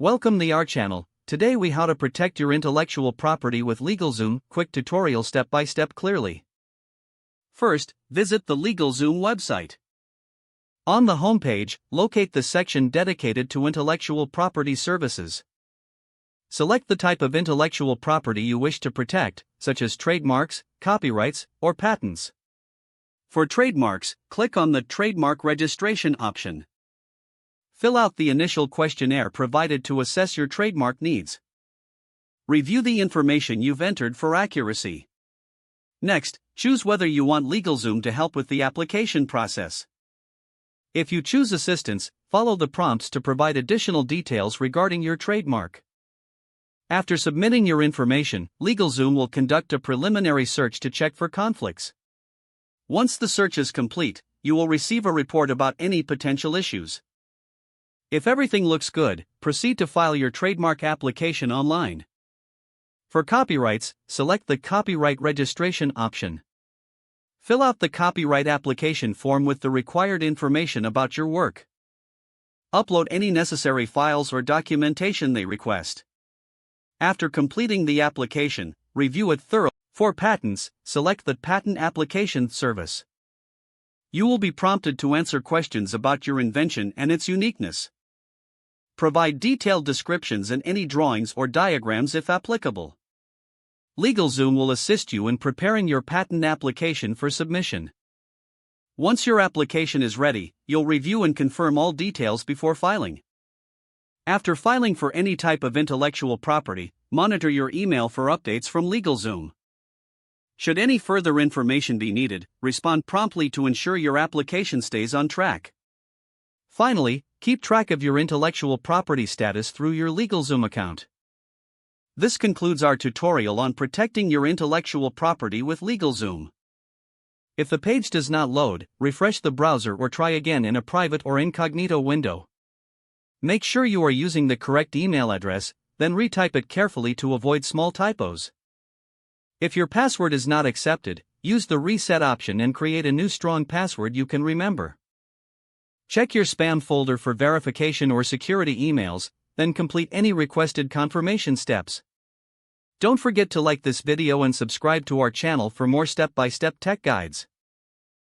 Welcome to our channel. Today we how to protect your intellectual property with LegalZoom, quick tutorial step by step clearly. First, visit the LegalZoom website. On the homepage, locate the section dedicated to intellectual property services. Select the type of intellectual property you wish to protect, such as trademarks, copyrights, or patents. For trademarks, click on the Trademark Registration option. Fill out the initial questionnaire provided to assess your trademark needs. Review the information you've entered for accuracy. Next, choose whether you want LegalZoom to help with the application process. If you choose assistance, follow the prompts to provide additional details regarding your trademark. After submitting your information, LegalZoom will conduct a preliminary search to check for conflicts. Once the search is complete, you will receive a report about any potential issues. If everything looks good, proceed to file your trademark application online. For copyrights, select the Copyright Registration option. Fill out the copyright application form with the required information about your work. Upload any necessary files or documentation they request. After completing the application, review it thoroughly. For patents, select the Patent Application service. You will be prompted to answer questions about your invention and its uniqueness. Provide detailed descriptions and any drawings or diagrams if applicable. LegalZoom will assist you in preparing your patent application for submission. Once your application is ready, you'll review and confirm all details before filing. After filing for any type of intellectual property, monitor your email for updates from LegalZoom. Should any further information be needed, respond promptly to ensure your application stays on track. Finally, keep track of your intellectual property status through your LegalZoom account. This concludes our tutorial on protecting your intellectual property with LegalZoom. If the page does not load, refresh the browser or try again in a private or incognito window. Make sure you are using the correct email address, then retype it carefully to avoid small typos. If your password is not accepted, use the reset option and create a new strong password you can remember. Check your spam folder for verification or security emails, then complete any requested confirmation steps. Don't forget to like this video and subscribe to our channel for more step-by-step tech guides.